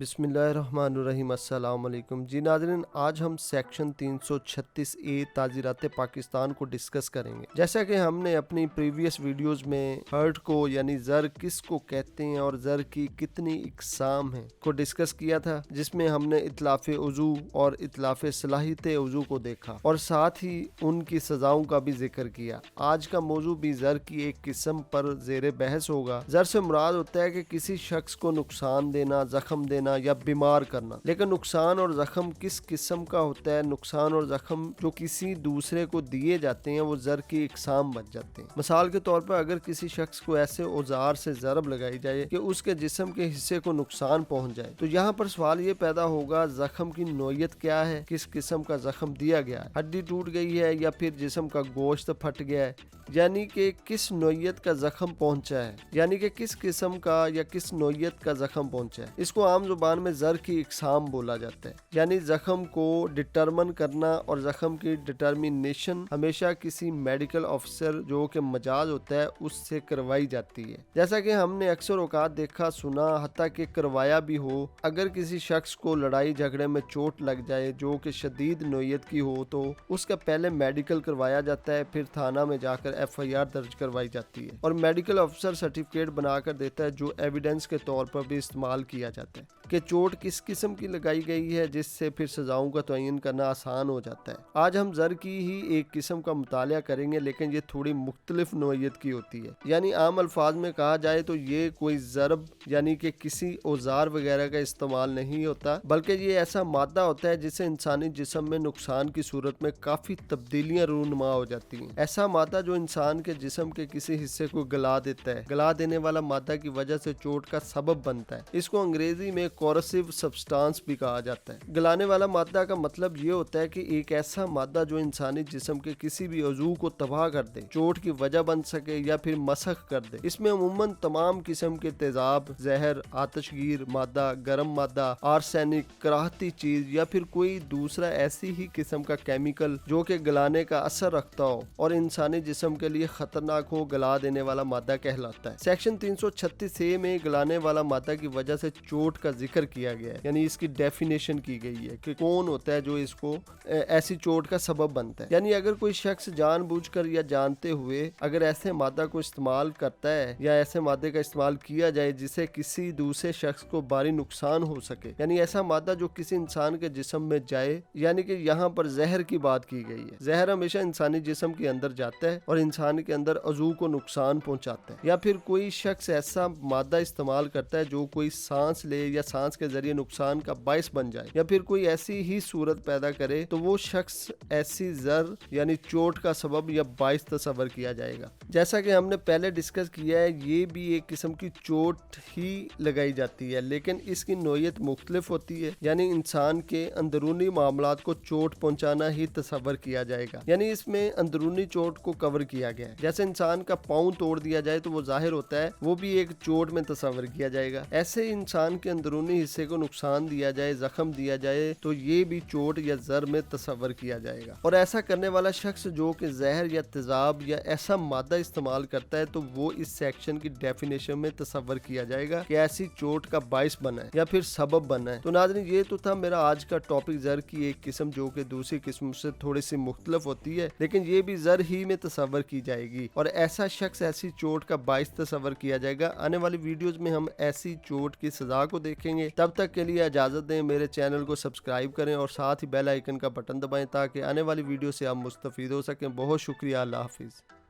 बिस्मिल्लाहिर्रहमानिर्रहीम। अस्सलाम वालेकुम। जी नाज़रीन, आज हम सेक्शन 336A ताज़ीरात पाकिस्तान को डिस्कस करेंगे। जैसा कि हमने अपनी प्रीवियस वीडियोस में हर्ट को यानी ज़र किसको कहते हैं और ज़र की कितनी इकसाम है को डिस्कस किया था, जिसमें हमने इतलाफ़ उज़ू और इतलाफ़ सलाहियत उज़ू को देखा और साथ ही उनकी सज़ाओं का भी जिक्र किया। आज का मौजू भी ज़र की एक किस्म पर ज़ेर बहस होगा। ज़र से मुराद होता है कि किसी शख्स को नुकसान देना, जख्म देना या बीमार करना। लेकिन नुकसान और जख्म किस किस्म का होता है? नुकसान और जख्म जो किसी दूसरे को दिए जाते हैं वो ज़र की इकसाम बन जाते हैं। मिसाल के तौर पर अगर किसी शख्स को ऐसे औजार से ज़रब लगाई जाए कि उसके जिस्म के हिस्से को नुकसान पहुंच जाए, तो यहाँ पर सवाल ये पैदा होगा, जख्म की नोयत क्या है, किस किस्म का जख्म दिया गया है, हड्डी टूट गई है या फिर जिस्म का गोश्त फट गया है, यानी कि किस नोयत का जख्म पहुंचा है, यानी कि किस किस्म का या किस नोयत का जख्म पहुंचा है। इसको आम जुबान में ज़र की इकसाम बोला जाता है। यानी जख्म को डिटरमिन करना और जख्म की डिटर्मिनेशन हमेशा किसी मेडिकल ऑफिसर जो कि मजाज होता है उससे करवाई जाती है। जैसा कि हमने अक्सर औकात देखा, सुना, हत्ता कि करवाया भी हो। अगर किसी शख्स को लड़ाई झगड़े में चोट लग जाए जो कि शदीद नोयत की हो तो उसका पहले मेडिकल करवाया जाता है, फिर थाना में जाकर FIR दर्ज करवाई जाती है और मेडिकल ऑफिसर सर्टिफिकेट बनाकर देता है जो एविडेंस के तौर पर भी इस्तेमाल किया जाता है कि चोट किस किस्म की लगाई गई है, जिससे फिर सजाओं का तयन करना आसान हो जाता है। आज हम ज़र की ही एक किस्म का मुतालिया करेंगे, लेकिन ये थोड़ी मुख्तलिफ नोयत की होती है। यानी आम अल्फाज में कहा जाए तो ये कोई ज़रब यानी कि किसी औजार वगैरह का इस्तेमाल नहीं होता, बल्कि ये ऐसा मादा होता है जिससे इंसानी जिस्म में नुकसान की सूरत में काफ़ी तब्दीलियाँ रूनुमा हो जाती हैं। ऐसा मादा जो इंसान के जिस्म के किसी हिस्से को गला देता है। गला देने वाला मादा की वजह से चोट का सबब बनता है। इसको अंग्रेजी में कोरोसिव सब्सटेंस भी कहा जाता है। गलाने वाला मादा का मतलब ये होता है कि एक ऐसा मादा जो इंसानी जिस्म के किसी भी अज़ू को तबाह कर दे, चोट की वजह बन सके या फिर मसख कर दे। इसमें अमूमन तमाम किस्म के तेजाब, जहर, आतशगीर मादा, गर्म मादा, आर्सेनिक, कराहती चीज या फिर कोई दूसरा ऐसी ही किस्म का केमिकल जो कि गलाने का असर रखता हो और इंसानी जिस्म के लिए खतरनाक हो, गला देने वाला मादा कहलाता है। सेक्शन 336A में गलाने वाला मादा की वजह से चोट का जिक्र किया गया है, यानी इसकी डेफिनेशन की गई है कि कौन होता है जो इसको ऐसी चोट का सबब बनता है। यानी अगर कोई शख्स जानबूझकर या जानते हुए अगर ऐसे मादा को इस्तेमाल करता है या ऐसे मादे का इस्तेमाल किया जाए जिससे किसी दूसरे शख्स को भारी नुकसान हो सके, यानी ऐसा मादा जो किसी इंसान के जिस्म में जाए, यानी कि यहाँ पर जहर की बात की गई है। जहर हमेशा इंसानी जिस्म के अंदर जाता है और इंसान के अंदर अज़ू को नुकसान पहुंचाता है। या फिर कोई शख्स ऐसा मादा इस्तेमाल करता है जो कोई सांस ले या सांस के जरिए नुकसान का बायस बन जाए या फिर कोई ऐसी ही सूरत पैदा करे, तो वो शख्स ऐसी ज़र यानी चोट का सबब या बायस तस्वर किया जाएगा। जैसा कि हमने पहले डिस्कस किया है, ये भी एक किस्म की चोट ही लगाई जाती है, लेकिन इसकी नोयत मुख्तलिफ होती है। यानी इंसान के अंदरूनी मामलात को चोट पहुंचाना ही तस्वर किया जाएगा। यानी इसमें अंदरूनी चोट को कवर किया गया है। जैसे इंसान का पाँव तोड़ दिया जाए तो वो जाहिर होता है, वो भी एक चोट में तस्वर किया जाएगा। ऐसे इंसान के अंदरूनी हिस्से को नुकसान दिया जाए, जख्म दिया जाए, तो ये भी चोट या ज़र में तस्वर किया जाएगा। और ऐसा करने वाला शख्स जो कि जहर या तेजाब या ऐसा मादा इस्तेमाल करता है तो वो इस सेक्शन की डेफिनेशन में तस्वर किया जाएगा कि ऐसी चोट का बायस बना है या फिर सबब बना है। तो नाज़रीन, ये तो था मेरा आज का टॉपिक, ज़र की एक किस्म जो कि दूसरी किस्म से थोड़ी सी मुख्तलिफ होती है, लेकिन ये भी ज़र ही में तस्वर की जाएगी और ऐसा शख्स ऐसी चोट का बायस तस्वर किया जाएगा। आने वाली वीडियोज में हम ऐसी चोट की सजा को देखेंगे। तब तक के लिए इजाज़त दें, मेरे चैनल को सब्सक्राइब करें और साथ ही बेल आइकन का बटन दबाएं ताकि आने वाली वीडियो से आप मुस्तफ़ीद हो सकें। बहुत शुक्रिया। अल्लाह हाफिज़।